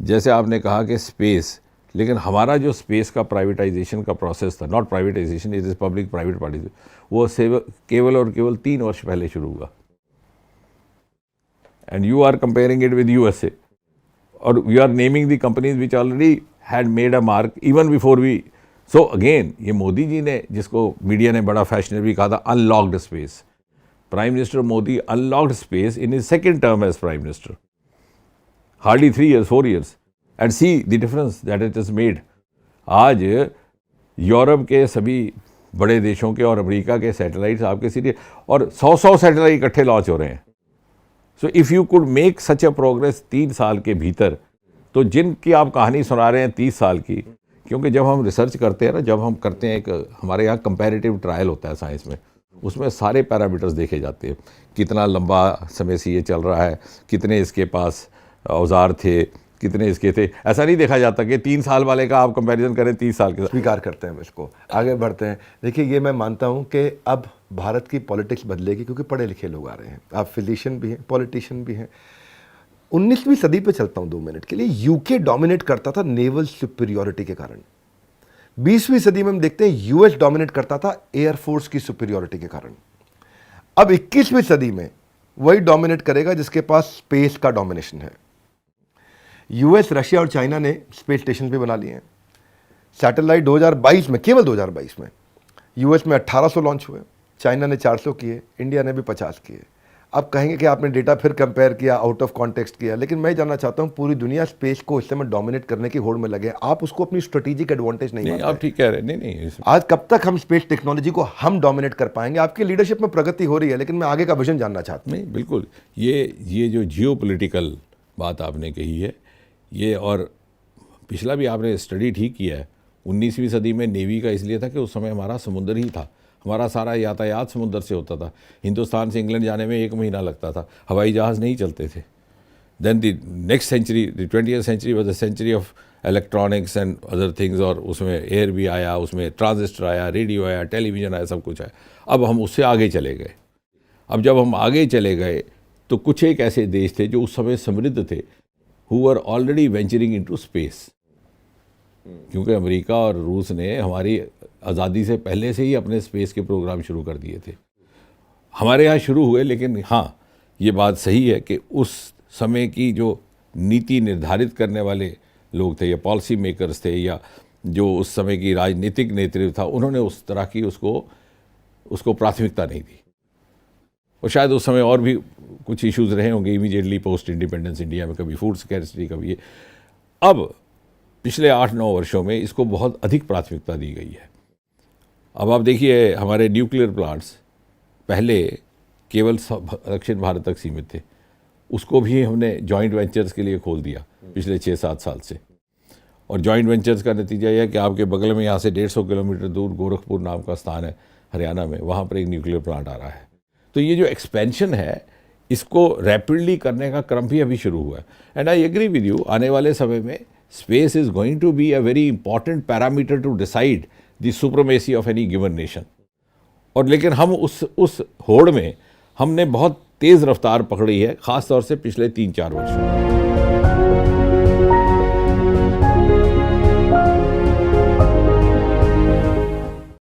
जैसे आपने कहा कि स्पेस, लेकिन हमारा जो स्पेस का प्राइवेटाइजेशन का प्रोसेस था, not privatisation, it is public private partnership, वो केवल और केवल 3 वर्ष पहले शुरू हुआ। And you are comparing it with USA, और you are naming the companies which already had made a mark even before we. So again, ये मोदी जी ने, जिसको मीडिया ने बड़ा फैशनेबली कहा था unlocked space, prime minister Modi unlocked space in his second term as prime minister, hardly 3 years 4 years, and see the difference that it is made. आज Europe के सभी बड़े देशों के और अमेरिका के सैटेलाइट्स आपके सीधे, और 100 सैटेलाइट इकट्ठे लॉन्च हो रहे हैं। So if you could make such a progress 3 साल के भीतर, तो जिनकी आप कहानी सुना रहे हैं 30 साल की, क्योंकि जब हम रिसर्च करते हैं ना, जब हम करते हैं, एक हमारे यहाँ कंपैरेटिव ट्रायल होता है साइंस में, उसमें सारे पैरामीटर्स देखे जाते हैं, कितना लंबा समय से ये चल रहा है, कितने इसके पास औजार थे, कितने इसके थे। ऐसा नहीं देखा जाता कि 3 साल वाले का आप कंपैरिजन करें 30 साल के साथ। स्वीकार करते हैं इसको, आगे बढ़ते हैं। देखिए, ये मैं मानता हूँ कि अब भारत की पॉलिटिक्स बदलेगी, क्योंकि पढ़े लिखे लोग आ रहे हैं। आप फिजिशियन भी हैं, पॉलिटिशियन भी हैं। 19वीं सदी पे चलता हूँ 2 मिनट के लिए। यूके डोमिनेट करता था नेवल सुपीरियॉरिटी के कारण। 20वीं सदी में हम देखते हैं यूएस डोमिनेट करता था एयरफोर्स की सुपीरियॉरिटी के कारण। अब 21वीं सदी में वही डोमिनेट करेगा जिसके पास स्पेस का डोमिनेशन है। यूएस, रशिया और चाइना ने स्पेस स्टेशन भी बना लिए हैं। सैटेलाइट 2022 में, केवल 2022 में यूएस में 1800 लॉन्च हुए, चाइना ने 400 किए, इंडिया ने भी 50 किए। अब कहेंगे कि आपने डेटा फिर कंपेयर किया, आउट ऑफ कॉन्टेक्स्ट किया, लेकिन मैं जानना चाहता हूं, पूरी दुनिया स्पेस को इस समय डोमिनेट करने की होड़ में लगे, आप उसको अपनी स्ट्रेटेजिक एडवांटेज नहीं मानते? आप ठीक कह रहे हैं। नहीं, आज कब तक हम स्पेस टेक्नोलॉजी को हम डोमिनेट कर पाएंगे? आपकी लीडरशिप में प्रगति हो रही है, लेकिन मैं आगे का विजन जानना चाहता हूं। नहीं, बिल्कुल, ये जो जियोपॉलिटिकल बात आपने कही है, ये, और पिछला भी आपने स्टडी ठीक किया है। 19वीं सदी में नेवी का इसलिए था कि उस समय हमारा समुद्र ही था, हमारा सारा यातायात समुद्र से होता था। हिंदुस्तान से इंग्लैंड जाने में 1 महीना लगता था, हवाई जहाज़ नहीं चलते थे। Then the next century, the 20th century was the century of electronics and other things, और उसमें एयर भी आया, उसमें ट्रांजिस्टर आया, रेडियो आया, टेलीविज़न आया, सब कुछ आया। अब हम उससे आगे चले गए। अब जब हम आगे चले गए तो कुछ एक ऐसे देश थे जो उस समय समृद्ध थे, who were already venturing into space, क्योंकि अमेरिका और रूस ने हमारी आज़ादी से पहले से ही अपने स्पेस के प्रोग्राम शुरू कर दिए थे। हमारे यहाँ शुरू हुए, लेकिन हाँ, ये बात सही है कि उस समय की जो नीति निर्धारित करने वाले लोग थे, या पॉलिसी मेकर्स थे, या जो उस समय की राजनीतिक नेतृत्व था, उन्होंने उस तरह की उसको प्राथमिकता नहीं दी। और शायद उस समय और भी कुछ इश्यूज़ रहे होंगे इमीडिएटली पोस्ट इंडिपेंडेंस इंडिया में, कभी फूड स्कैर्सिटी, कभी ये। अब पिछले 8-9 वर्षों में इसको बहुत अधिक प्राथमिकता दी गई है। अब आप देखिए, हमारे न्यूक्लियर प्लांट्स पहले केवल दक्षिण भारत तक सीमित थे, उसको भी हमने जॉइंट वेंचर्स के लिए खोल दिया पिछले 6-7 साल से। और जॉइंट वेंचर्स का नतीजा यह है कि आपके बगल में यहाँ से 150 किलोमीटर दूर गोरखपुर नाम का स्थान है हरियाणा में, वहाँ पर एक न्यूक्लियर प्लांट आ रहा है। तो ये जो एक्सपेंशन है, इसको रैपिडली करने का क्रम भी अभी शुरू हुआ है। And I agree with you, आने वाले समय में space is going to be a very important parameter to decide the supremacy of any given nation. और लेकिन हम उस होड़ में हमने बहुत तेज़ रफ्तार पकड़ी है, ख़ास तौर से पिछले 3-4 वर्षों में।